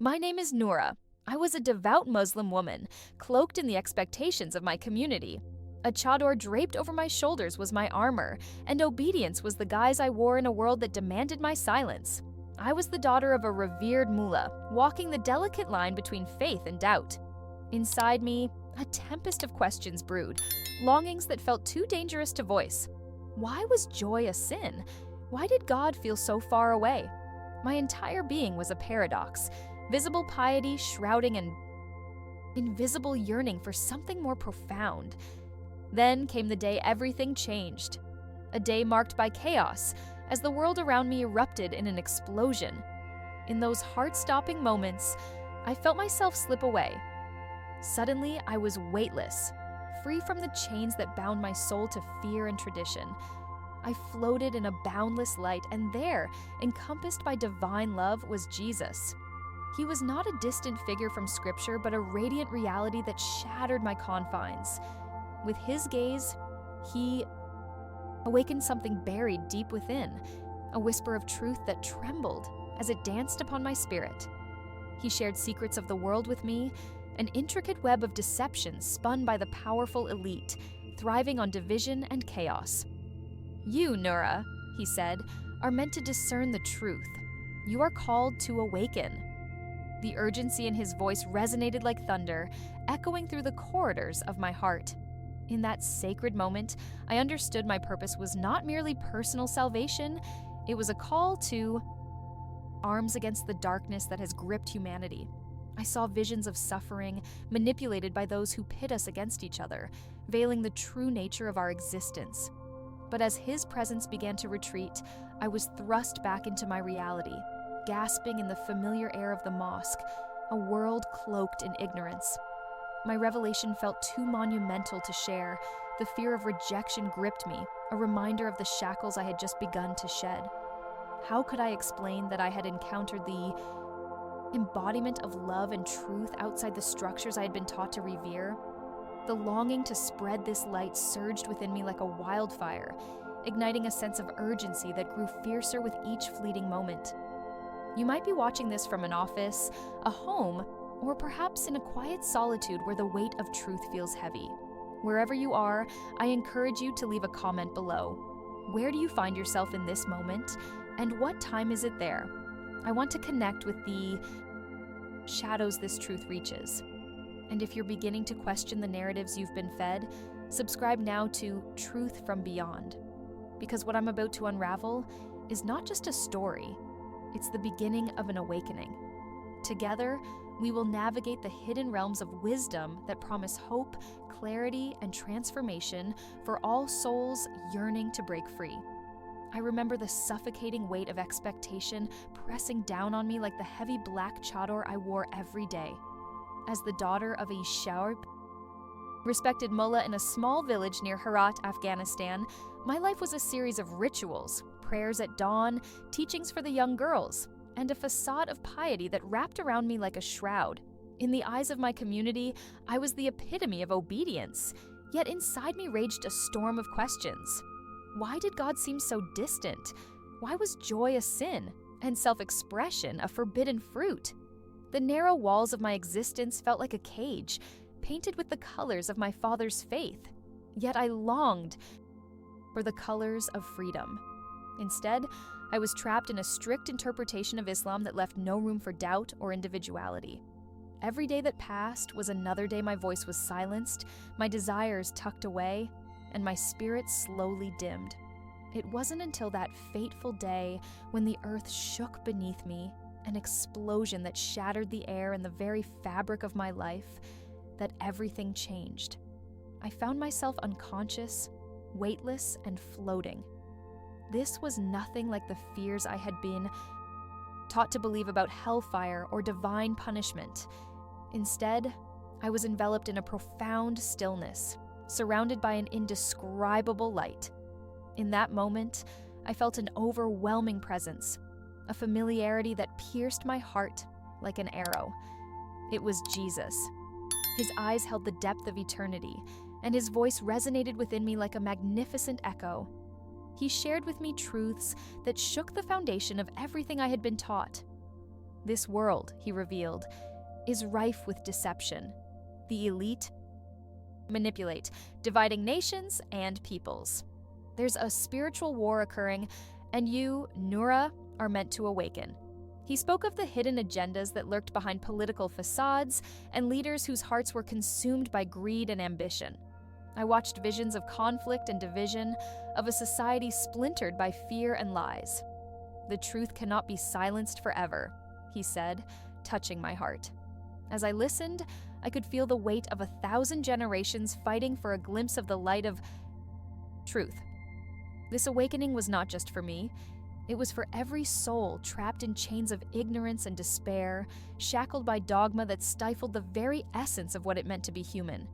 My name is Nura. I was a devout Muslim woman, cloaked in the expectations of my community. A chador draped over my shoulders was my armor, and obedience was the guise I wore in a world that demanded my silence. I was the daughter of a revered mullah, walking the delicate line between faith and doubt. Inside me, a tempest of questions brewed, longings that felt too dangerous to voice. Why was joy a sin? Why did God feel so far away? My entire being was a paradox, visible piety shrouding an invisible yearning for something more profound. Then came the day everything changed. A day marked by chaos, as the world around me erupted in an explosion. In those heart-stopping moments, I felt myself slip away. Suddenly, I was weightless, free from the chains that bound my soul to fear and tradition. I floated in a boundless light, and there, encompassed by divine love, was Jesus. He was not a distant figure from Scripture, but a radiant reality that shattered my confines. With his gaze, he awakened something buried deep within, a whisper of truth that trembled as it danced upon my spirit. He shared secrets of the world with me, an intricate web of deception spun by the powerful elite, thriving on division and chaos. You, Nura, he said, are meant to discern the truth. You are called to awaken. The urgency in his voice resonated like thunder, echoing through the corridors of my heart. In that sacred moment, I understood my purpose was not merely personal salvation, it was a call to arms against the darkness that has gripped humanity. I saw visions of suffering, manipulated by those who pit us against each other, veiling the true nature of our existence. But as his presence began to retreat, I was thrust back into my reality, gasping in the familiar air of the mosque, a world cloaked in ignorance. My revelation felt too monumental to share. The fear of rejection gripped me, a reminder of the shackles I had just begun to shed. How could I explain that I had encountered the embodiment of love and truth outside the structures I had been taught to revere? The longing to spread this light surged within me like a wildfire, igniting a sense of urgency that grew fiercer with each fleeting moment. You might be watching this from an office, a home, or perhaps in a quiet solitude where the weight of truth feels heavy. Wherever you are, I encourage you to leave a comment below. Where do you find yourself in this moment, and what time is it there? I want to connect with the shadows this truth reaches. And if you're beginning to question the narratives you've been fed, subscribe now to Truth from Beyond. Because what I'm about to unravel is not just a story, it's the beginning of an awakening. Together, we will navigate the hidden realms of wisdom that promise hope, clarity, and transformation for all souls yearning to break free. I remember the suffocating weight of expectation pressing down on me like the heavy black chador I wore every day. As the daughter of a sharp, respected mullah in a small village near Herat, Afghanistan, my life was a series of rituals, prayers at dawn, teachings for the young girls, and a facade of piety that wrapped around me like a shroud. In the eyes of my community, I was the epitome of obedience, yet inside me raged a storm of questions. Why did God seem so distant? Why was joy a sin, and self-expression a forbidden fruit? The narrow walls of my existence felt like a cage, painted with the colors of my father's faith. Yet I longed for the colors of freedom. Instead, I was trapped in a strict interpretation of Islam that left no room for doubt or individuality. Every day that passed was another day my voice was silenced, my desires tucked away, and my spirit slowly dimmed. It wasn't until that fateful day when the earth shook beneath me, an explosion that shattered the air and the very fabric of my life, that everything changed. I found myself unconscious, weightless, and floating. This was nothing like the fears I had been taught to believe about hellfire or divine punishment. Instead, I was enveloped in a profound stillness, surrounded by an indescribable light. In that moment, I felt an overwhelming presence, a familiarity that pierced my heart like an arrow. It was Jesus. His eyes held the depth of eternity, and his voice resonated within me like a magnificent echo. He shared with me truths that shook the foundation of everything I had been taught. This world, he revealed, is rife with deception. The elite manipulate, dividing nations and peoples. There's a spiritual war occurring, and you, Nura, are meant to awaken. He spoke of the hidden agendas that lurked behind political facades and leaders whose hearts were consumed by greed and ambition. I watched visions of conflict and division, of a society splintered by fear and lies. The truth cannot be silenced forever, he said, touching my heart. As I listened, I could feel the weight of 1,000 generations fighting for a glimpse of the light of truth. This awakening was not just for me. It was for every soul trapped in chains of ignorance and despair, shackled by dogma that stifled the very essence of what it meant to be human.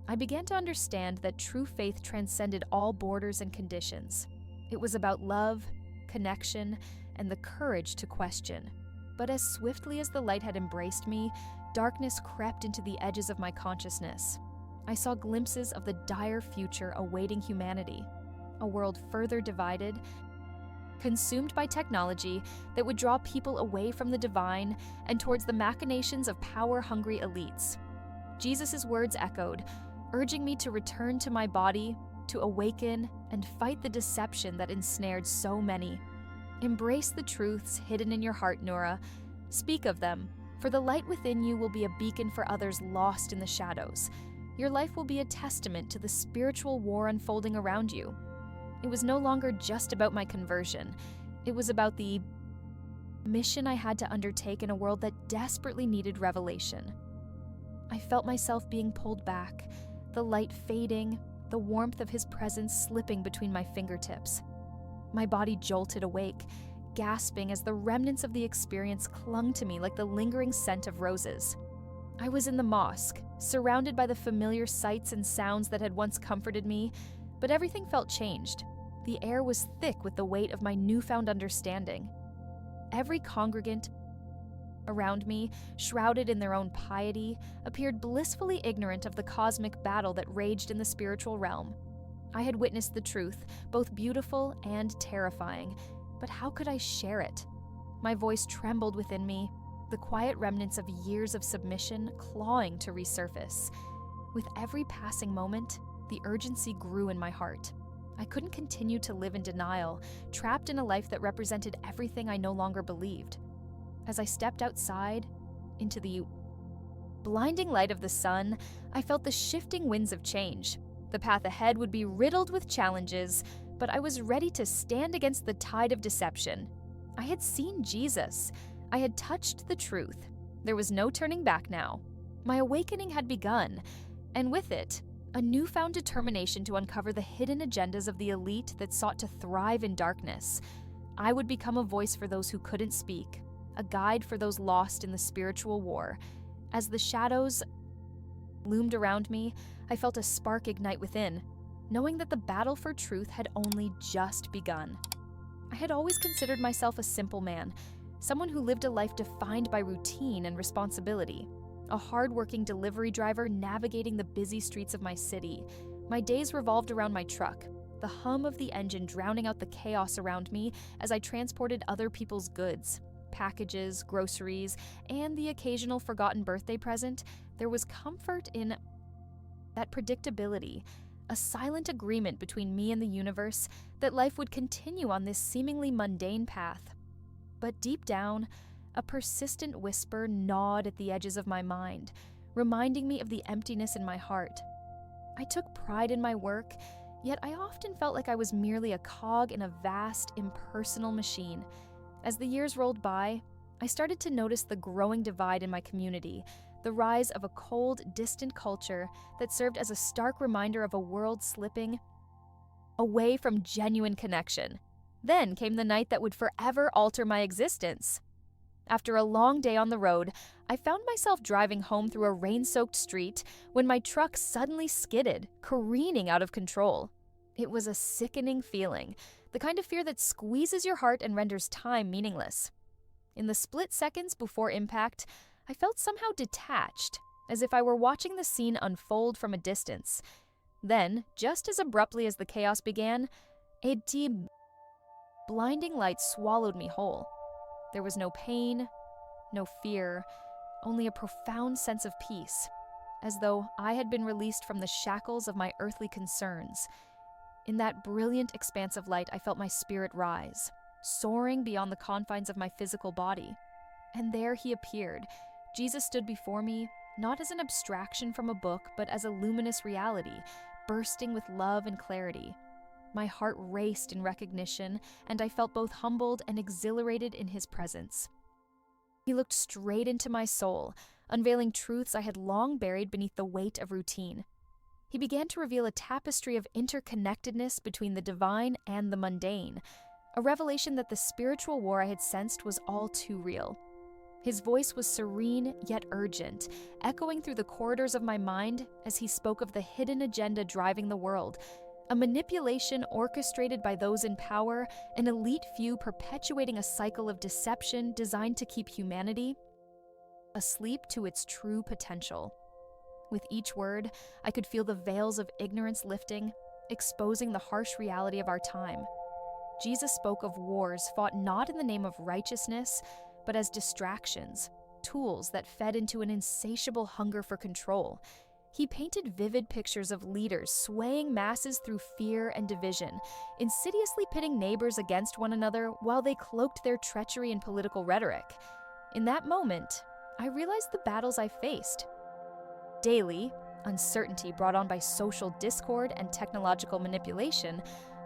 I began to understand that true faith transcended all borders and conditions. It was about love, connection, and the courage to question. But as swiftly as the light had embraced me, darkness crept into the edges of my consciousness. I saw glimpses of the dire future awaiting humanity, a world further divided, consumed by technology that would draw people away from the divine and towards the machinations of power-hungry elites. Jesus' words echoed, urging me to return to my body, to awaken, and fight the deception that ensnared so many. Embrace the truths hidden in your heart, Nora. Speak of them, for the light within you will be a beacon for others lost in the shadows. Your life will be a testament to the spiritual war unfolding around you. It was no longer just about my conversion. It was about the mission I had to undertake in a world that desperately needed revelation. I felt myself being pulled back, the light fading, the warmth of his presence slipping between my fingertips. My body jolted awake, gasping as the remnants of the experience clung to me like the lingering scent of roses. I was in the mosque, surrounded by the familiar sights and sounds that had once comforted me, but everything felt changed. The air was thick with the weight of my newfound understanding. Every congregant around me, shrouded in their own piety, appeared blissfully ignorant of the cosmic battle that raged in the spiritual realm. I had witnessed the truth, both beautiful and terrifying, but how could I share it? My voice trembled within me, the quiet remnants of years of submission clawing to resurface. With every passing moment, the urgency grew in my heart. I couldn't continue to live in denial, trapped in a life that represented everything I no longer believed. As I stepped outside, into the blinding light of the sun, I felt the shifting winds of change. The path ahead would be riddled with challenges, but I was ready to stand against the tide of deception. I had seen Jesus. I had touched the truth. There was no turning back now. My awakening had begun, and with it, a newfound determination to uncover the hidden agendas of the elite that sought to thrive in darkness. I would become a voice for those who couldn't speak, a guide for those lost in the spiritual war. As the shadows loomed around me, I felt a spark ignite within, knowing that the battle for truth had only just begun. I had always considered myself a simple man, someone who lived a life defined by routine and responsibility. A hard-working delivery driver navigating the busy streets of my city. My days revolved around my truck, the hum of the engine drowning out the chaos around me as I transported other people's goods, packages, groceries, and the occasional forgotten birthday present. There was comfort in that predictability, a silent agreement between me and the universe that life would continue on this seemingly mundane path. But deep down, a persistent whisper gnawed at the edges of my mind, reminding me of the emptiness in my heart. I took pride in my work, yet I often felt like I was merely a cog in a vast, impersonal machine. As the years rolled by, I started to notice the growing divide in my community, the rise of a cold, distant culture that served as a stark reminder of a world slipping away from genuine connection. Then came the night that would forever alter my existence. After a long day on the road, I found myself driving home through a rain-soaked street when my truck suddenly skidded, careening out of control. It was a sickening feeling, the kind of fear that squeezes your heart and renders time meaningless. In the split seconds before impact, I felt somehow detached, as if I were watching the scene unfold from a distance. Then, just as abruptly as the chaos began, a deep, blinding light swallowed me whole. There was no pain, no fear, only a profound sense of peace, as though I had been released from the shackles of my earthly concerns. In that brilliant expanse of light, I felt my spirit rise, soaring beyond the confines of my physical body. And there he appeared. Jesus stood before me, not as an abstraction from a book, but as a luminous reality, bursting with love and clarity. My heart raced in recognition, and I felt both humbled and exhilarated in his presence. He looked straight into my soul, unveiling truths I had long buried beneath the weight of routine. He began to reveal a tapestry of interconnectedness between the divine and the mundane, a revelation that the spiritual war I had sensed was all too real. His voice was serene yet urgent, echoing through the corridors of my mind as he spoke of the hidden agenda driving the world, a manipulation orchestrated by those in power, an elite few perpetuating a cycle of deception designed to keep humanity asleep to its true potential. With each word, I could feel the veils of ignorance lifting, exposing the harsh reality of our time. Jesus spoke of wars fought not in the name of righteousness, but as distractions, tools that fed into an insatiable hunger for control. He painted vivid pictures of leaders swaying masses through fear and division, insidiously pitting neighbors against one another while they cloaked their treachery in political rhetoric. In that moment, I realized the battles I faced. Daily, uncertainty brought on by social discord and technological manipulation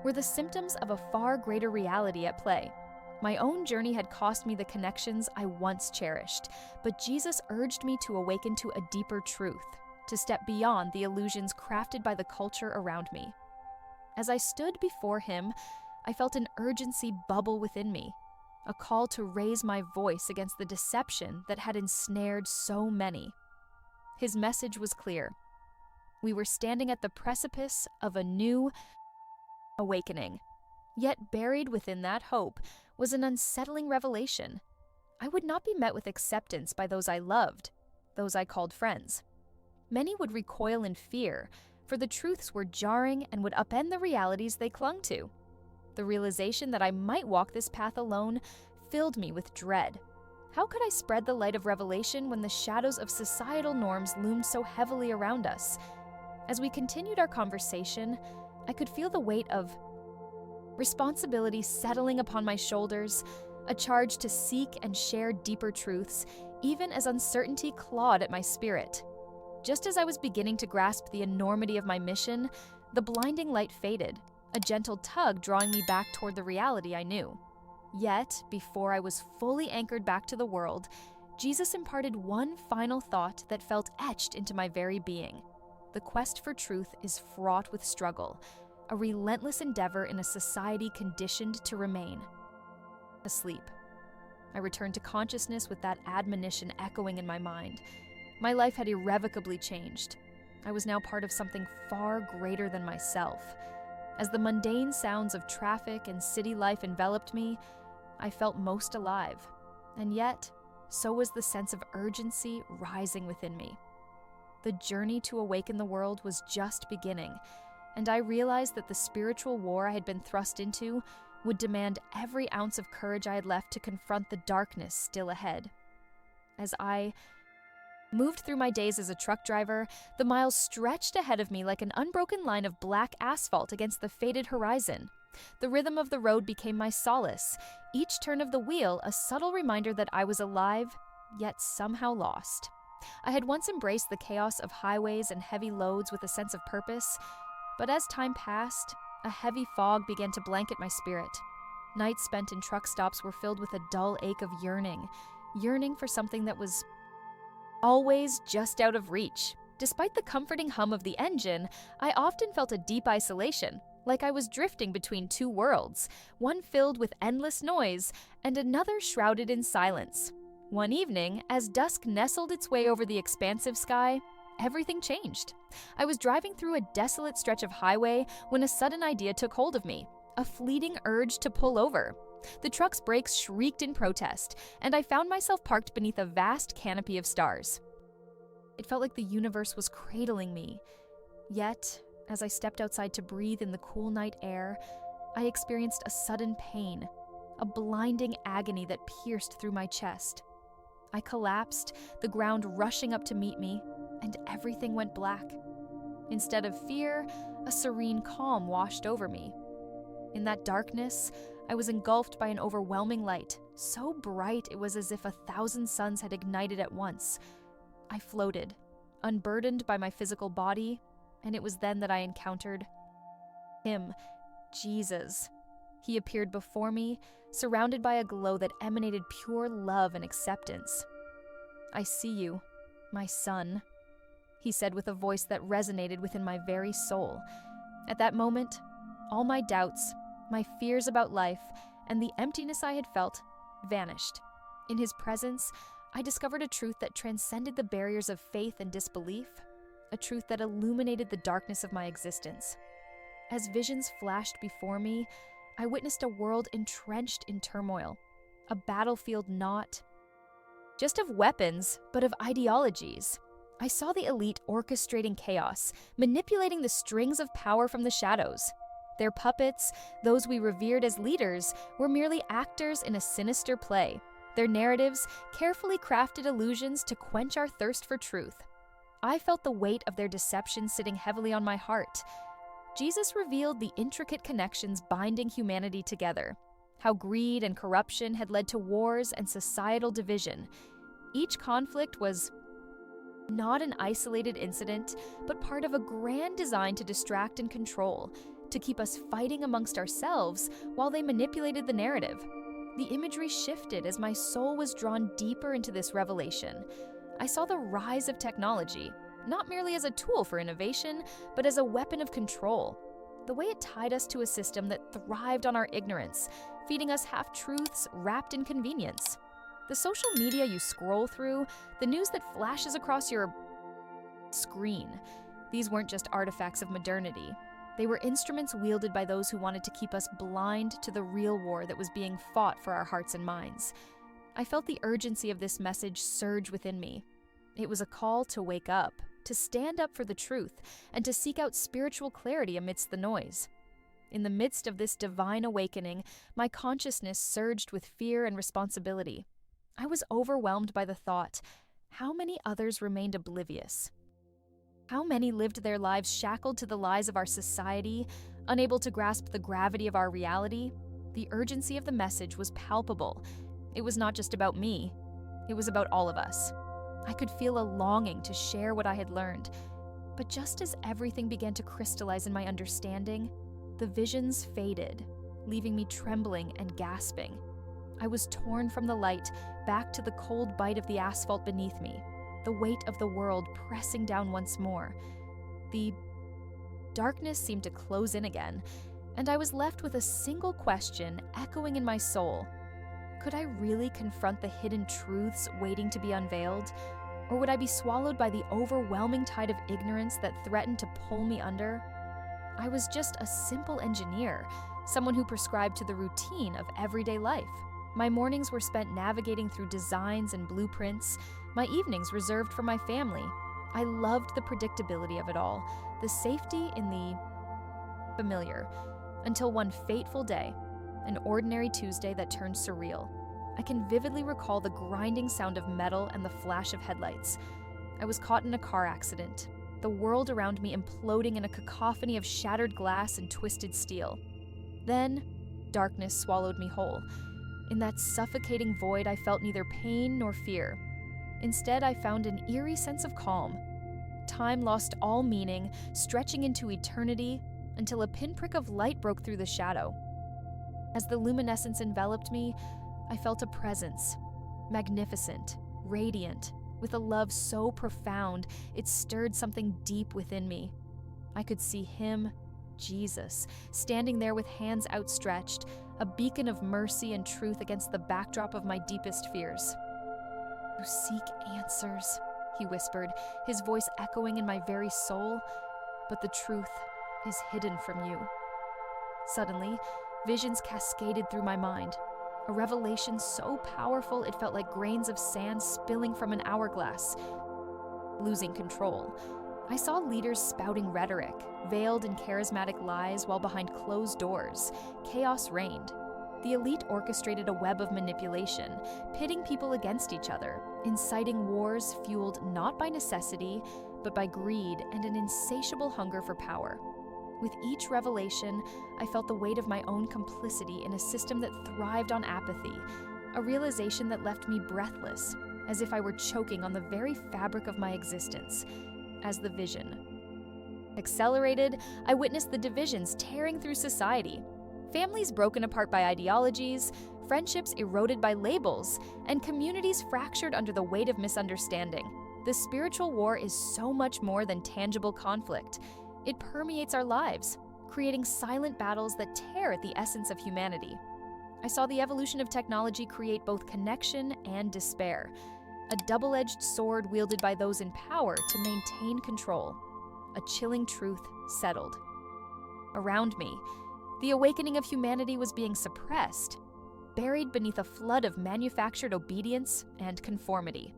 were the symptoms of a far greater reality at play. My own journey had cost me the connections I once cherished, but Jesus urged me to awaken to a deeper truth, to step beyond the illusions crafted by the culture around me. As I stood before him, I felt an urgency bubble within me, a call to raise my voice against the deception that had ensnared so many. His message was clear. We were standing at the precipice of a new awakening. Yet buried within that hope was an unsettling revelation. I would not be met with acceptance by those I loved, those I called friends. Many would recoil in fear, for the truths were jarring and would upend the realities they clung to. The realization that I might walk this path alone filled me with dread. How could I spread the light of revelation when the shadows of societal norms loomed so heavily around us? As we continued our conversation, I could feel the weight of responsibility settling upon my shoulders, a charge to seek and share deeper truths, even as uncertainty clawed at my spirit. Just as I was beginning to grasp the enormity of my mission, the blinding light faded, a gentle tug drawing me back toward the reality I knew. Yet, before I was fully anchored back to the world, Jesus imparted one final thought that felt etched into my very being. The quest for truth is fraught with struggle, a relentless endeavor in a society conditioned to remain asleep. I returned to consciousness with that admonition echoing in my mind. My life had irrevocably changed. I was now part of something far greater than myself. As the mundane sounds of traffic and city life enveloped me, I felt most alive. And yet, so was the sense of urgency rising within me. The journey to awaken the world was just beginning, and I realized that the spiritual war I had been thrust into would demand every ounce of courage I had left to confront the darkness still ahead. As I moved through my days as a truck driver, the miles stretched ahead of me like an unbroken line of black asphalt against the faded horizon. The rhythm of the road became my solace, each turn of the wheel a subtle reminder that I was alive, yet somehow lost. I had once embraced the chaos of highways and heavy loads with a sense of purpose, but as time passed, a heavy fog began to blanket my spirit. Nights spent in truck stops were filled with a dull ache of yearning for something that was always just out of reach. Despite the comforting hum of the engine, I often felt a deep isolation, like I was drifting between two worlds, one filled with endless noise and another shrouded in silence. One evening, as dusk nestled its way over the expansive sky, everything changed. I was driving through a desolate stretch of highway when a sudden idea took hold of me, a fleeting urge to pull over. The truck's brakes shrieked in protest, and I found myself parked beneath a vast canopy of stars. It felt like the universe was cradling me. Yet, as I stepped outside to breathe in the cool night air, I experienced a sudden pain, a blinding agony that pierced through my chest. I collapsed, the ground rushing up to meet me, and everything went black. Instead of fear, a serene calm washed over me. In that darkness, I was engulfed by an overwhelming light, so bright it was as if 1,000 suns had ignited at once. I floated, unburdened by my physical body, and it was then that I encountered him, Jesus. He appeared before me, surrounded by a glow that emanated pure love and acceptance. "I see you, my son," he said with a voice that resonated within my very soul. At that moment, all my doubts, my fears about life, and the emptiness I had felt vanished. In his presence, I discovered a truth that transcended the barriers of faith and disbelief, a truth that illuminated the darkness of my existence. As visions flashed before me, I witnessed a world entrenched in turmoil, a battlefield not just of weapons, but of ideologies. I saw the elite orchestrating chaos, manipulating the strings of power from the shadows. Their puppets, those we revered as leaders, were merely actors in a sinister play, their narratives carefully crafted illusions to quench our thirst for truth. I felt the weight of their deception sitting heavily on my heart. Jesus revealed the intricate connections binding humanity together, how greed and corruption had led to wars and societal division. Each conflict was not an isolated incident, but part of a grand design to distract and control, to keep us fighting amongst ourselves while they manipulated the narrative. The imagery shifted as my soul was drawn deeper into this revelation. I saw the rise of technology, not merely as a tool for innovation, but as a weapon of control. The way it tied us to a system that thrived on our ignorance, feeding us half-truths wrapped in convenience. The social media you scroll through, the news that flashes across your screen, these weren't just artifacts of modernity. They were instruments wielded by those who wanted to keep us blind to the real war that was being fought for our hearts and minds. I felt the urgency of this message surge within me. It was a call to wake up, to stand up for the truth, and to seek out spiritual clarity amidst the noise. In the midst of this divine awakening, my consciousness surged with fear and responsibility. I was overwhelmed by the thought, how many others remained oblivious? How many lived their lives shackled to the lies of our society, unable to grasp the gravity of our reality? The urgency of the message was palpable. It was not just about me. It was about all of us. I could feel a longing to share what I had learned. But just as everything began to crystallize in my understanding, the visions faded, leaving me trembling and gasping. I was torn from the light, back to the cold bite of the asphalt beneath me, the weight of the world pressing down once more. The darkness seemed to close in again, and I was left with a single question echoing in my soul. Could I really confront the hidden truths waiting to be unveiled? Or would I be swallowed by the overwhelming tide of ignorance that threatened to pull me under? I was just a simple engineer, someone who prescribed to the routine of everyday life. My mornings were spent navigating through designs and blueprints, my evenings reserved for my family. I loved the predictability of it all, the safety in the familiar, until one fateful day, an ordinary Tuesday that turned surreal. I can vividly recall the grinding sound of metal and the flash of headlights. I was caught in a car accident, the world around me imploding in a cacophony of shattered glass and twisted steel. Then, darkness swallowed me whole. In that suffocating void, I felt neither pain nor fear. Instead, I found an eerie sense of calm. Time lost all meaning, stretching into eternity, until a pinprick of light broke through the shadow. As the luminescence enveloped me, I felt a presence, magnificent, radiant, with a love so profound it stirred something deep within me. I could see him, Jesus, standing there with hands outstretched, a beacon of mercy and truth against the backdrop of my deepest fears. "You seek answers," he whispered, his voice echoing in my very soul, "but the truth is hidden from you." Suddenly, visions cascaded through my mind. A revelation so powerful it felt like grains of sand spilling from an hourglass. Losing control. I saw leaders spouting rhetoric, veiled in charismatic lies while behind closed doors. Chaos reigned. The elite orchestrated a web of manipulation, pitting people against each other, inciting wars fueled not by necessity, but by greed and an insatiable hunger for power. With each revelation, I felt the weight of my own complicity in a system that thrived on apathy, a realization that left me breathless, as if I were choking on the very fabric of my existence, as the vision. Accelerated, I witnessed the divisions tearing through society, families broken apart by ideologies, friendships eroded by labels, and communities fractured under the weight of misunderstanding. The spiritual war is so much more than tangible conflict. It permeates our lives, creating silent battles that tear at the essence of humanity. I saw the evolution of technology create both connection and despair, a double-edged sword wielded by those in power to maintain control. A chilling truth settled. Around me, the awakening of humanity was being suppressed, buried beneath a flood of manufactured obedience and conformity.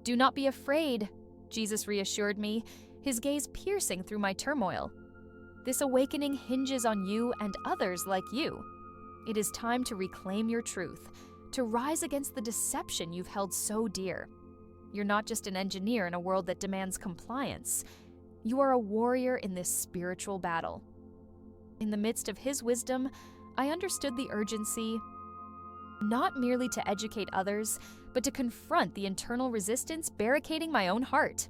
"Do not be afraid," Jesus reassured me, his gaze piercing through my turmoil. "This awakening hinges on you and others like you. It is time to reclaim your truth, to rise against the deception you've held so dear. You're not just an engineer in a world that demands compliance. You are a warrior in this spiritual battle." In the midst of his wisdom, I understood the urgency, not merely to educate others, but to confront the internal resistance barricading my own heart.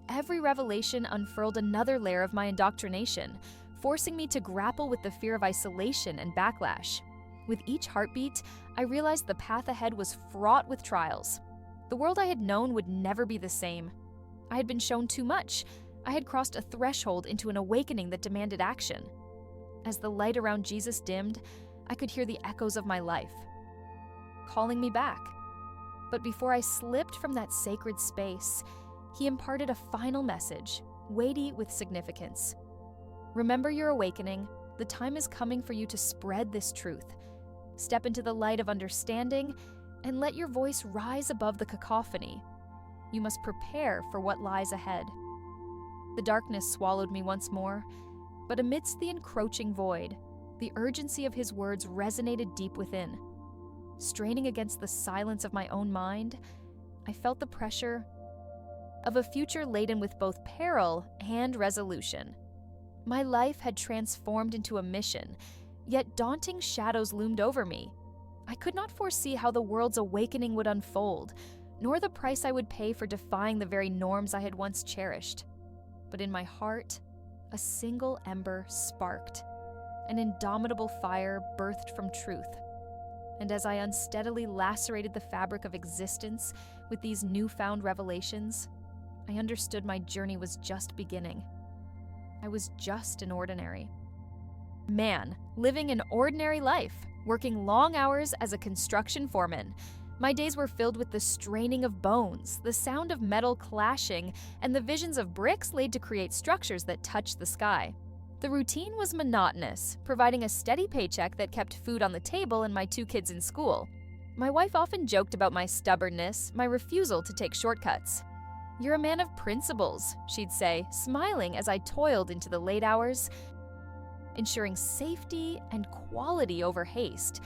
Every revelation unfurled another layer of my indoctrination, forcing me to grapple with the fear of isolation and backlash. With each heartbeat, I realized the path ahead was fraught with trials. The world I had known would never be the same. I had been shown too much. I had crossed a threshold into an awakening that demanded action. As the light around Jesus dimmed, I could hear the echoes of my life, calling me back. But before I slipped from that sacred space, he imparted a final message, weighty with significance. "Remember your awakening. The time is coming for you to spread this truth. Step into the light of understanding and let your voice rise above the cacophony. You must prepare for what lies ahead." The darkness swallowed me once more, but amidst the encroaching void, the urgency of his words resonated deep within. Straining against the silence of my own mind, I felt the pressure of a future laden with both peril and resolution. My life had transformed into a mission, yet daunting shadows loomed over me. I could not foresee how the world's awakening would unfold, nor the price I would pay for defying the very norms I had once cherished. But in my heart, a single ember sparked. An indomitable fire birthed from truth. And as I unsteadily lacerated the fabric of existence with these newfound revelations, I understood my journey was just beginning. I was just an ordinary man, living an ordinary life, working long hours as a construction foreman. My days were filled with the straining of bones, the sound of metal clashing, and the visions of bricks laid to create structures that touched the sky. The routine was monotonous, providing a steady paycheck that kept food on the table and my 2 kids in school. My wife often joked about my stubbornness, my refusal to take shortcuts. "You're a man of principles," she'd say, smiling as I toiled into the late hours, ensuring safety and quality over haste.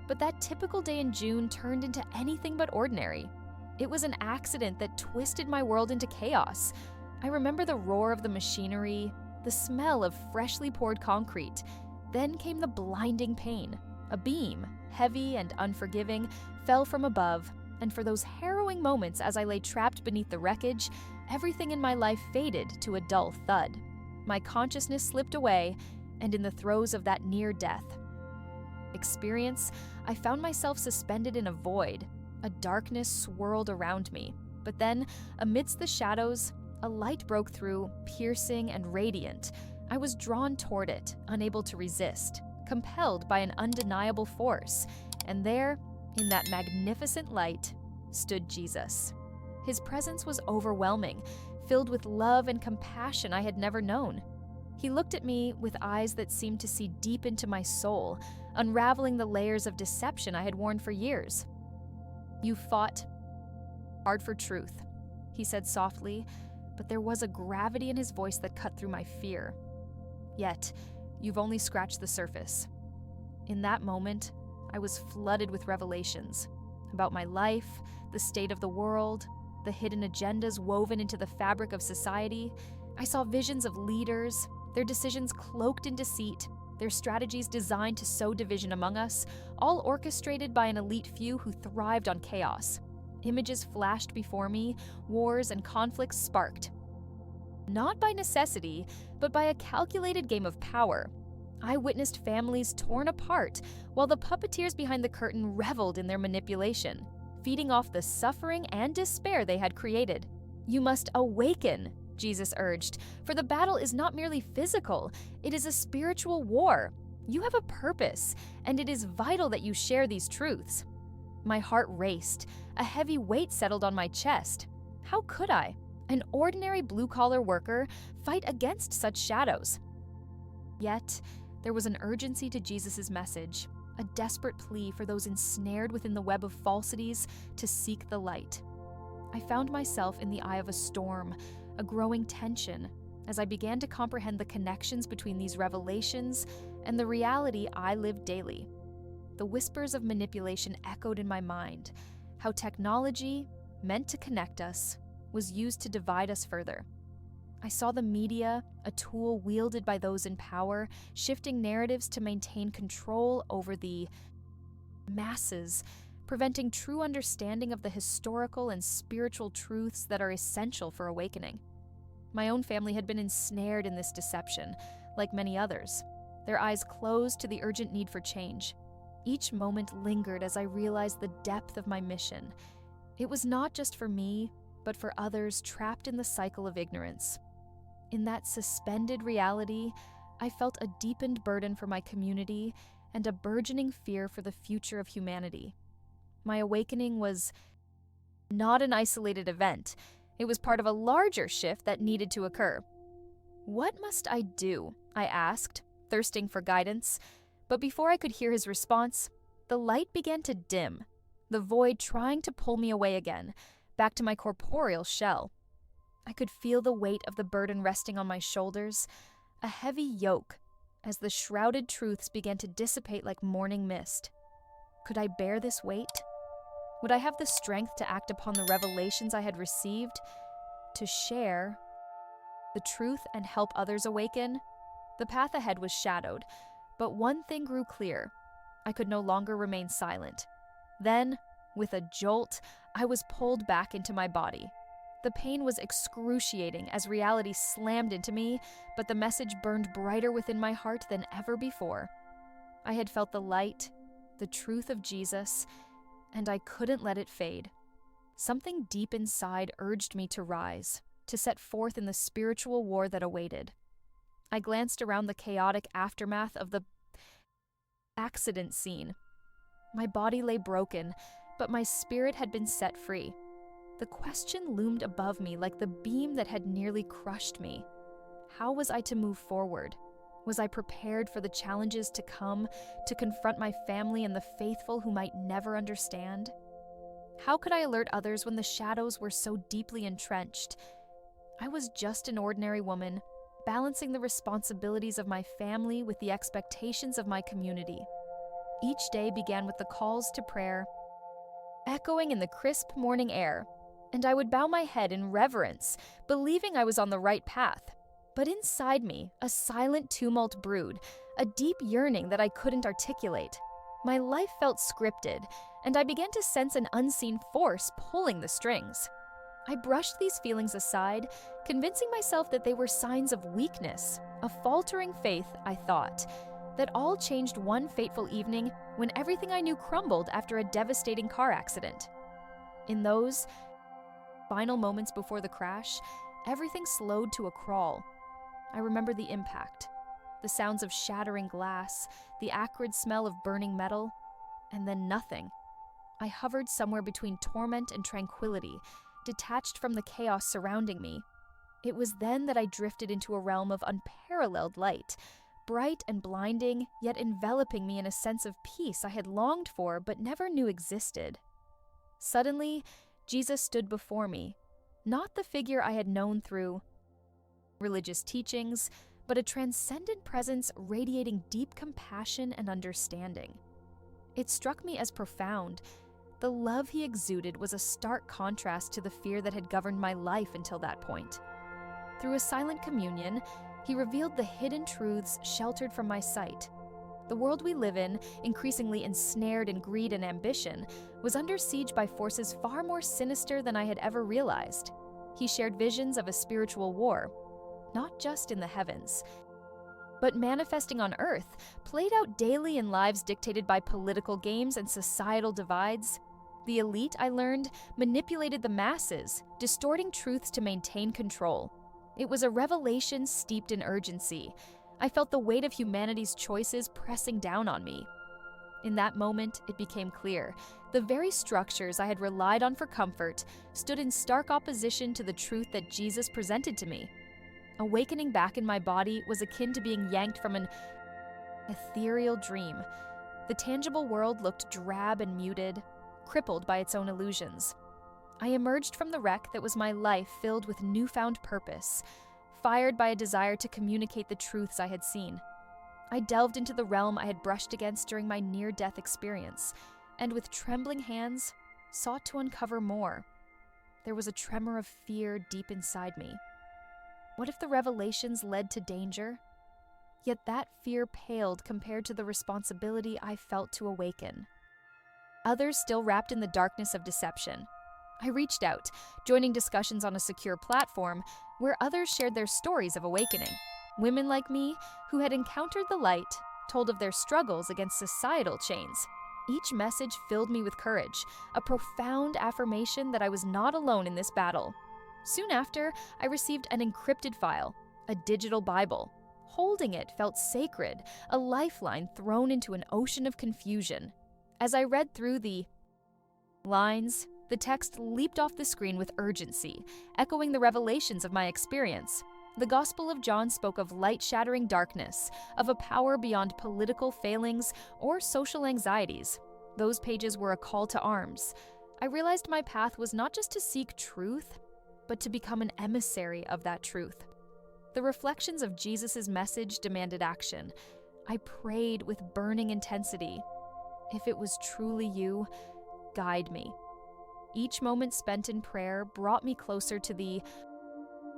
But that typical day in June turned into anything but ordinary. It was an accident that twisted my world into chaos. I remember the roar of the machinery, the smell of freshly poured concrete. Then came the blinding pain. A beam, heavy and unforgiving, fell from above, and for those harrowing moments as I lay trapped beneath the wreckage, everything in my life faded to a dull thud. My consciousness slipped away, and in the throes of that near death experience, I found myself suspended in a void. A darkness swirled around me. But then, amidst the shadows, a light broke through, piercing and radiant. I was drawn toward it, unable to resist, compelled by an undeniable force. And there, in that magnificent light, stood Jesus. His presence was overwhelming, filled with love and compassion I had never known. He looked at me with eyes that seemed to see deep into my soul, unraveling the layers of deception I had worn for years. "You fought hard for truth," he said softly, but there was a gravity in his voice that cut through my fear. "Yet, you've only scratched the surface." In that moment, I was flooded with revelations about my life, the state of the world, the hidden agendas woven into the fabric of society. I saw visions of leaders, their decisions cloaked in deceit, their strategies designed to sow division among us, all orchestrated by an elite few who thrived on chaos. Images flashed before me, wars and conflicts sparked. Not by necessity, but by a calculated game of power. I witnessed families torn apart, while the puppeteers behind the curtain reveled in their manipulation, feeding off the suffering and despair they had created. "You must awaken," Jesus urged, "for the battle is not merely physical, it is a spiritual war. You have a purpose, and it is vital that you share these truths." My heart raced. A heavy weight settled on my chest. How could I, an ordinary blue-collar worker, fight against such shadows? Yet, there was an urgency to Jesus' message, a desperate plea for those ensnared within the web of falsities to seek the light. I found myself in the eye of a storm, a growing tension, as I began to comprehend the connections between these revelations and the reality I lived daily. The whispers of manipulation echoed in my mind, how technology, meant to connect us, was used to divide us further. I saw the media, a tool wielded by those in power, shifting narratives to maintain control over the masses, preventing true understanding of the historical and spiritual truths that are essential for awakening. My own family had been ensnared in this deception, like many others, their eyes closed to the urgent need for change. Each moment lingered as I realized the depth of my mission. It was not just for me, but for others trapped in the cycle of ignorance. In that suspended reality, I felt a deepened burden for my community and a burgeoning fear for the future of humanity. My awakening was not an isolated event. It was part of a larger shift that needed to occur. "What must I do?" I asked, thirsting for guidance. But before I could hear his response, the light began to dim, the void trying to pull me away again, back to my corporeal shell. I could feel the weight of the burden resting on my shoulders, a heavy yoke, as the shrouded truths began to dissipate like morning mist. Could I bear this weight? Would I have the strength to act upon the revelations I had received, to share the truth and help others awaken? The path ahead was shadowed, but one thing grew clear. I could no longer remain silent. Then, with a jolt, I was pulled back into my body. The pain was excruciating as reality slammed into me, but the message burned brighter within my heart than ever before. I had felt the light, the truth of Jesus, and I couldn't let it fade. Something deep inside urged me to rise, to set forth in the spiritual war that awaited. I glanced around the chaotic aftermath of the accident scene. My body lay broken, but my spirit had been set free. The question loomed above me like the beam that had nearly crushed me. How was I to move forward? Was I prepared for the challenges to come, to confront my family and the faithful who might never understand? How could I alert others when the shadows were so deeply entrenched? I was just an ordinary woman, balancing the responsibilities of my family with the expectations of my community. Each day began with the calls to prayer, echoing in the crisp morning air, and I would bow my head in reverence, believing I was on the right path. But inside me, a silent tumult brewed, a deep yearning that I couldn't articulate. My life felt scripted, and I began to sense an unseen force pulling the strings. I brushed these feelings aside, convincing myself that they were signs of weakness, a faltering faith, I thought, that all changed one fateful evening when everything I knew crumbled after a devastating car accident. In those final moments before the crash, everything slowed to a crawl. I remember the impact, the sounds of shattering glass, the acrid smell of burning metal, and then nothing. I hovered somewhere between torment and tranquility, detached from the chaos surrounding me. It was then that I drifted into a realm of unparalleled light, bright and blinding, yet enveloping me in a sense of peace I had longed for but never knew existed. Suddenly, Jesus stood before me, not the figure I had known through religious teachings, but a transcendent presence radiating deep compassion and understanding. It struck me as profound. The love he exuded was a stark contrast to the fear that had governed my life until that point. Through a silent communion, he revealed the hidden truths sheltered from my sight. The world we live in, increasingly ensnared in greed and ambition, was under siege by forces far more sinister than I had ever realized. He shared visions of a spiritual war, not just in the heavens, but manifesting on earth, played out daily in lives dictated by political games and societal divides. The elite, I learned, manipulated the masses, distorting truths to maintain control. It was a revelation steeped in urgency. I felt the weight of humanity's choices pressing down on me. In that moment, it became clear. The very structures I had relied on for comfort stood in stark opposition to the truth that Jesus presented to me. Awakening back in my body was akin to being yanked from an ethereal dream. The tangible world looked drab and muted, crippled by its own illusions. I emerged from the wreck that was my life filled with newfound purpose, fired by a desire to communicate the truths I had seen. I delved into the realm I had brushed against during my near-death experience, and with trembling hands, sought to uncover more. There was a tremor of fear deep inside me. What if the revelations led to danger? Yet that fear paled compared to the responsibility I felt to awaken. Others still wrapped in the darkness of deception. I reached out, joining discussions on a secure platform where others shared their stories of awakening. Women like me, who had encountered the light, told of their struggles against societal chains. Each message filled me with courage, a profound affirmation that I was not alone in this battle. Soon after, I received an encrypted file, a digital Bible. Holding it felt sacred, a lifeline thrown into an ocean of confusion. As I read through the lines, the text leaped off the screen with urgency, echoing the revelations of my experience. The Gospel of John spoke of light-shattering darkness, of a power beyond political failings or social anxieties. Those pages were a call to arms. I realized my path was not just to seek truth, but to become an emissary of that truth. The reflections of Jesus' message demanded action. I prayed with burning intensity. If it was truly you, guide me. Each moment spent in prayer brought me closer to the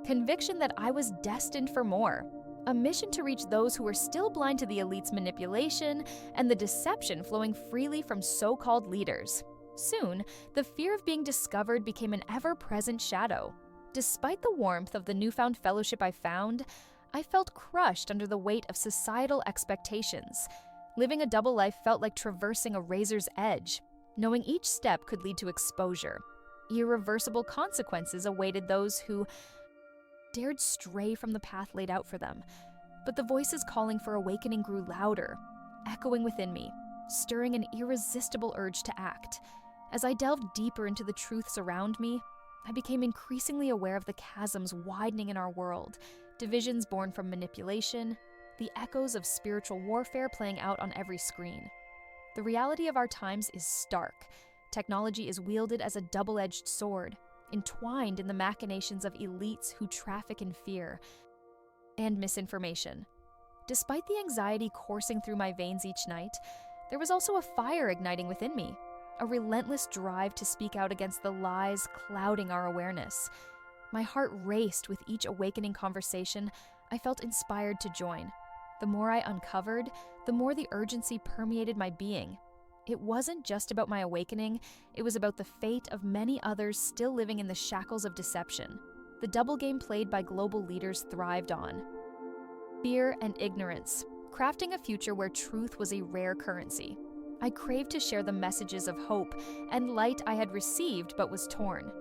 conviction that I was destined for more, a mission to reach those who were still blind to the elite's manipulation and the deception flowing freely from so-called leaders. Soon, the fear of being discovered became an ever-present shadow. Despite the warmth of the newfound fellowship I found, I felt crushed under the weight of societal expectations. Living a double life felt like traversing a razor's edge, knowing each step could lead to exposure. Irreversible consequences awaited those who dared stray from the path laid out for them. But the voices calling for awakening grew louder, echoing within me, stirring an irresistible urge to act. As I delved deeper into the truths around me, I became increasingly aware of the chasms widening in our world, divisions born from manipulation, the echoes of spiritual warfare playing out on every screen. The reality of our times is stark. Technology is wielded as a double-edged sword, entwined in the machinations of elites who traffic in fear and misinformation. Despite the anxiety coursing through my veins each night, there was also a fire igniting within me, a relentless drive to speak out against the lies clouding our awareness. My heart raced with each awakening conversation. I felt inspired to join. The more I uncovered, the more the urgency permeated my being. It wasn't just about my awakening, it was about the fate of many others still living in the shackles of deception. The double game played by global leaders thrived on fear and ignorance, crafting a future where truth was a rare currency. I craved to share the messages of hope and light I had received but was torn.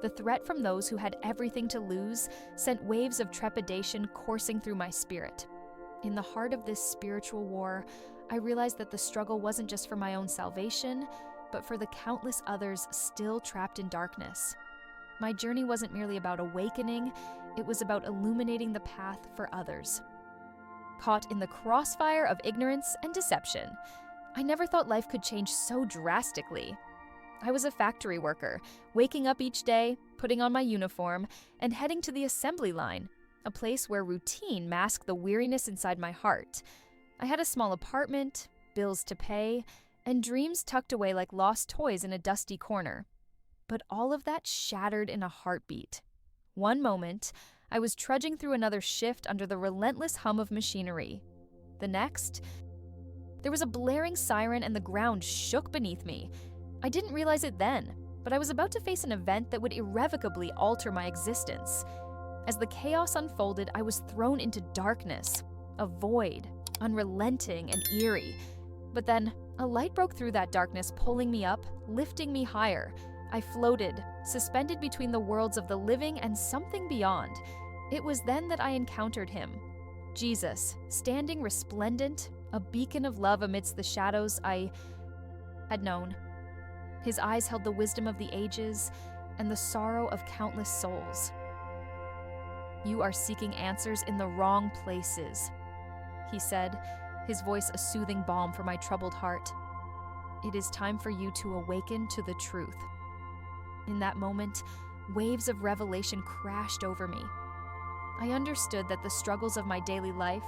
The threat from those who had everything to lose sent waves of trepidation coursing through my spirit. In the heart of this spiritual war, I realized that the struggle wasn't just for my own salvation, but for the countless others still trapped in darkness. My journey wasn't merely about awakening, it was about illuminating the path for others. Caught in the crossfire of ignorance and deception, I never thought life could change so drastically. I was a factory worker, waking up each day, putting on my uniform, and heading to the assembly line, a place where routine masked the weariness inside my heart. I had a small apartment, bills to pay, and dreams tucked away like lost toys in a dusty corner. But all of that shattered in a heartbeat. One moment, I was trudging through another shift under the relentless hum of machinery. The next, there was a blaring siren and the ground shook beneath me. I didn't realize it then, but I was about to face an event that would irrevocably alter my existence. As the chaos unfolded, I was thrown into darkness, a void, unrelenting and eerie. But then, a light broke through that darkness, pulling me up, lifting me higher. I floated, suspended between the worlds of the living and something beyond. It was then that I encountered him, Jesus, standing resplendent, a beacon of love amidst the shadows I had known. His eyes held the wisdom of the ages and the sorrow of countless souls. "You are seeking answers in the wrong places," he said, his voice a soothing balm for my troubled heart. "It is time for you to awaken to the truth." In that moment, waves of revelation crashed over me. I understood that the struggles of my daily life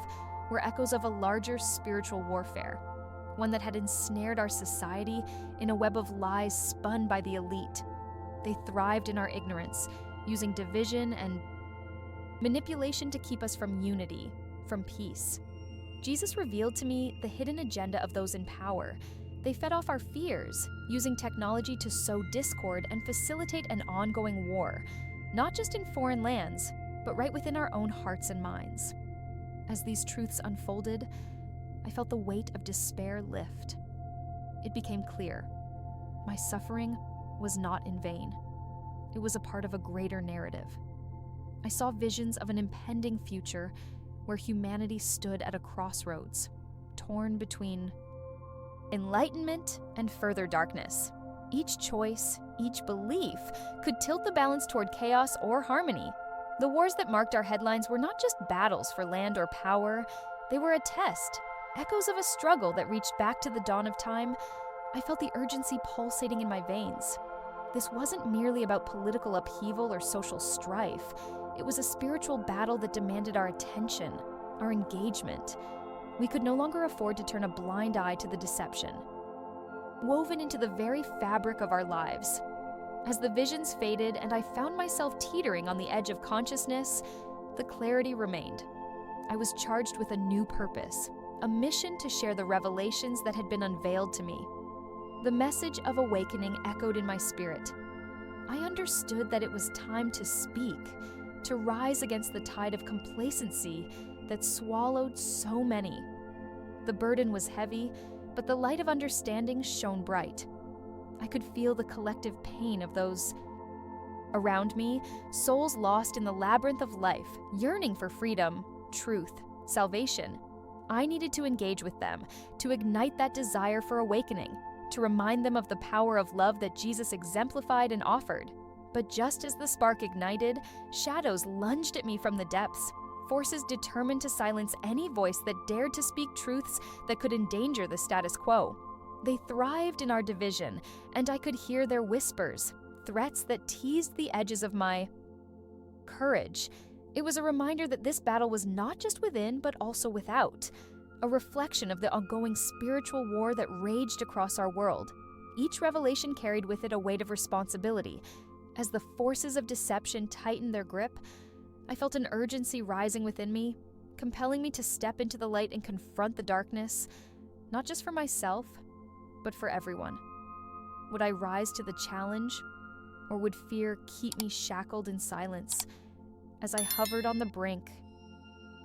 were echoes of a larger spiritual warfare, one that had ensnared our society in a web of lies spun by the elite. They thrived in our ignorance, using division and manipulation to keep us from unity, from peace. Jesus revealed to me the hidden agenda of those in power. They fed off our fears, using technology to sow discord and facilitate an ongoing war, not just in foreign lands, but right within our own hearts and minds. As these truths unfolded, I felt the weight of despair lift. It became clear. My suffering was not in vain. It was a part of a greater narrative. I saw visions of an impending future where humanity stood at a crossroads, torn between enlightenment and further darkness. Each choice, each belief, could tilt the balance toward chaos or harmony. The wars that marked our headlines were not just battles for land or power, they were a test, echoes of a struggle that reached back to the dawn of time. I felt the urgency pulsating in my veins. This wasn't merely about political upheaval or social strife. It was a spiritual battle that demanded our attention, our engagement. We could no longer afford to turn a blind eye to the deception, woven into the very fabric of our lives. As the visions faded and I found myself teetering on the edge of consciousness, the clarity remained. I was charged with a new purpose, a mission to share the revelations that had been unveiled to me. The message of awakening echoed in my spirit. I understood that it was time to speak, to rise against the tide of complacency that swallowed so many. The burden was heavy, but the light of understanding shone bright. I could feel the collective pain of those around me, souls lost in the labyrinth of life, yearning for freedom, truth, salvation. I needed to engage with them, to ignite that desire for awakening, to remind them of the power of love that Jesus exemplified and offered. But just as the spark ignited, shadows lunged at me from the depths, forces determined to silence any voice that dared to speak truths that could endanger the status quo. They thrived in our division, and I could hear their whispers, threats that teased the edges of my courage. It was a reminder that this battle was not just within, but also without, a reflection of the ongoing spiritual war that raged across our world. Each revelation carried with it a weight of responsibility. As the forces of deception tightened their grip, I felt an urgency rising within me, compelling me to step into the light and confront the darkness, not just for myself, but for everyone. Would I rise to the challenge, or would fear keep me shackled in silence? As I hovered on the brink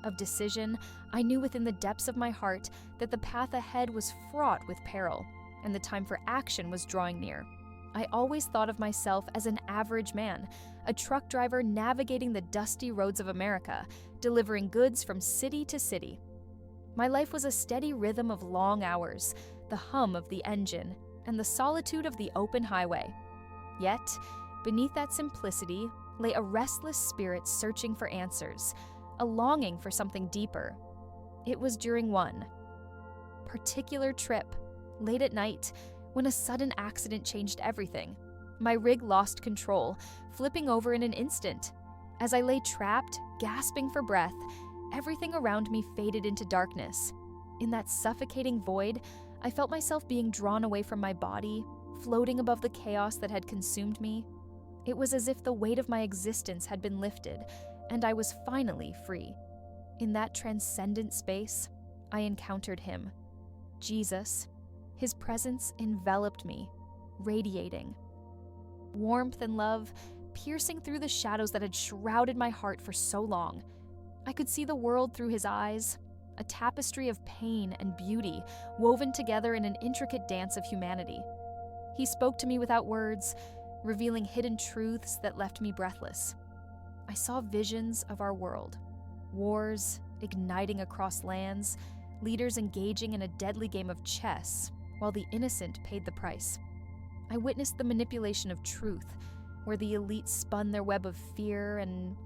of decision, I knew within the depths of my heart that the path ahead was fraught with peril, and the time for action was drawing near. I always thought of myself as an average man, a truck driver navigating the dusty roads of America, delivering goods from city to city. My life was a steady rhythm of long hours, the hum of the engine, and the solitude of the open highway. Yet, beneath that simplicity lay a restless spirit searching for answers, a longing for something deeper. It was during one particular trip, late at night, when a sudden accident changed everything. My rig lost control, flipping over in an instant. As I lay trapped, gasping for breath, everything around me faded into darkness. In that suffocating void, I felt myself being drawn away from my body, floating above the chaos that had consumed me. It was as if the weight of my existence had been lifted, and I was finally free. In that transcendent space, I encountered him, Jesus. His presence enveloped me, radiating. Warmth and love, piercing through the shadows that had shrouded my heart for so long. I could see the world through his eyes, a tapestry of pain and beauty woven together in an intricate dance of humanity. He spoke to me without words, revealing hidden truths that left me breathless. I saw visions of our world, wars igniting across lands, leaders engaging in a deadly game of chess, while the innocent paid the price. I witnessed the manipulation of truth, where the elite spun their web of fear and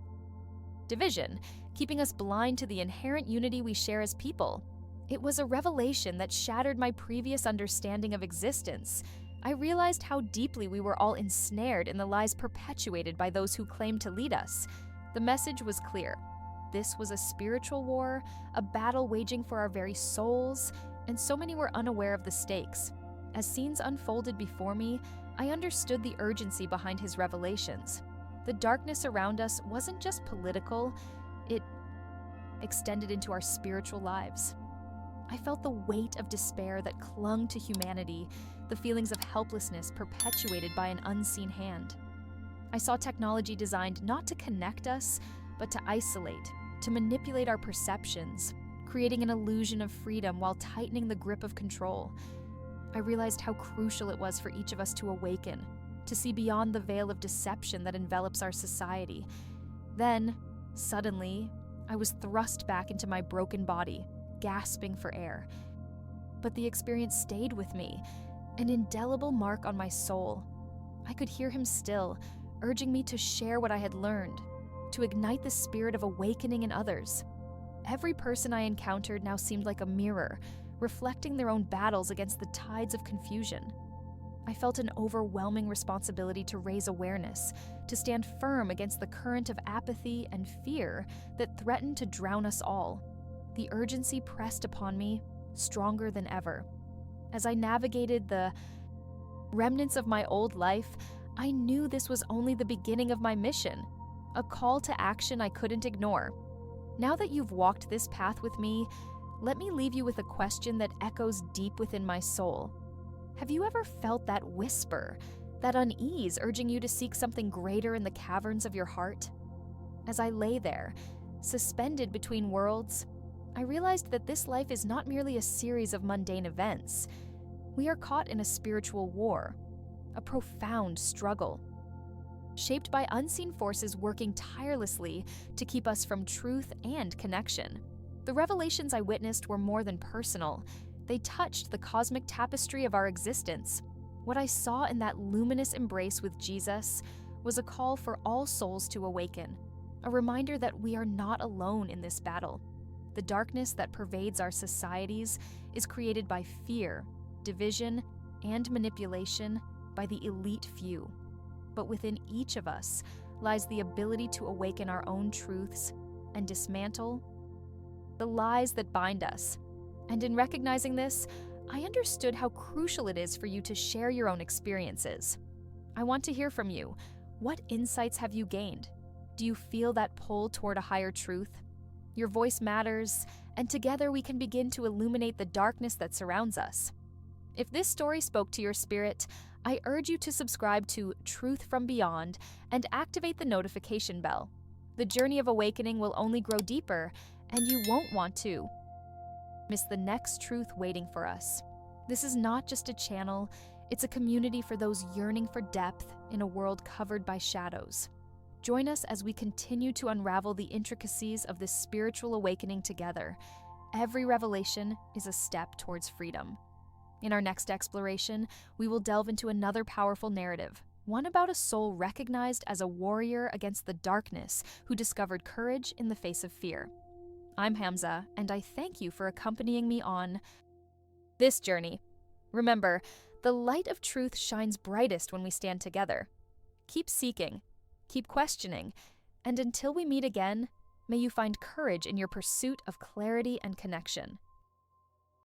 division, keeping us blind to the inherent unity we share as people. It was a revelation that shattered my previous understanding of existence. I realized how deeply we were all ensnared in the lies perpetuated by those who claimed to lead us. The message was clear. This was a spiritual war, a battle waging for our very souls, and so many were unaware of the stakes. As scenes unfolded before me, I understood the urgency behind his revelations. The darkness around us wasn't just political, it extended into our spiritual lives. I felt the weight of despair that clung to humanity, the feelings of helplessness perpetuated by an unseen hand. I saw technology designed not to connect us, but to isolate, to manipulate our perceptions, creating an illusion of freedom while tightening the grip of control. I realized how crucial it was for each of us to awaken, to see beyond the veil of deception that envelops our society. Then, suddenly, I was thrust back into my broken body, gasping for air. But the experience stayed with me, an indelible mark on my soul. I could hear him still, urging me to share what I had learned, to ignite the spirit of awakening in others. Every person I encountered now seemed like a mirror, reflecting their own battles against the tides of confusion. I felt an overwhelming responsibility to raise awareness, to stand firm against the current of apathy and fear that threatened to drown us all. The urgency pressed upon me, stronger than ever. As I navigated the remnants of my old life, I knew this was only the beginning of my mission, a call to action I couldn't ignore. Now that you've walked this path with me, let me leave you with a question that echoes deep within my soul. Have you ever felt that whisper, that unease urging you to seek something greater in the caverns of your heart? As I lay there, suspended between worlds, I realized that this life is not merely a series of mundane events. We are caught in a spiritual war, a profound struggle, shaped by unseen forces working tirelessly to keep us from truth and connection. The revelations I witnessed were more than personal. They touched the cosmic tapestry of our existence. What I saw in that luminous embrace with Jesus was a call for all souls to awaken, a reminder that we are not alone in this battle. The darkness that pervades our societies is created by fear, division, and manipulation by the elite few. But within each of us lies the ability to awaken our own truths and dismantle the lies that bind us. And in recognizing this, I understood how crucial it is for you to share your own experiences. I want to hear from you. What insights have you gained? Do you feel that pull toward a higher truth? Your voice matters, and together we can begin to illuminate the darkness that surrounds us. If this story spoke to your spirit, I urge you to subscribe to Truth from Beyond and activate the notification bell. The journey of awakening will only grow deeper, and you won't want to miss the next truth waiting for us. This is not just a channel, it's a community for those yearning for depth in a world covered by shadows. Join us as we continue to unravel the intricacies of this spiritual awakening together. Every revelation is a step towards freedom. In our next exploration, we will delve into another powerful narrative, one about a soul recognized as a warrior against the darkness who discovered courage in the face of fear. I'm Hamza, and I thank you for accompanying me on this journey. Remember, the light of truth shines brightest when we stand together. Keep seeking, keep questioning, and until we meet again, may you find courage in your pursuit of clarity and connection.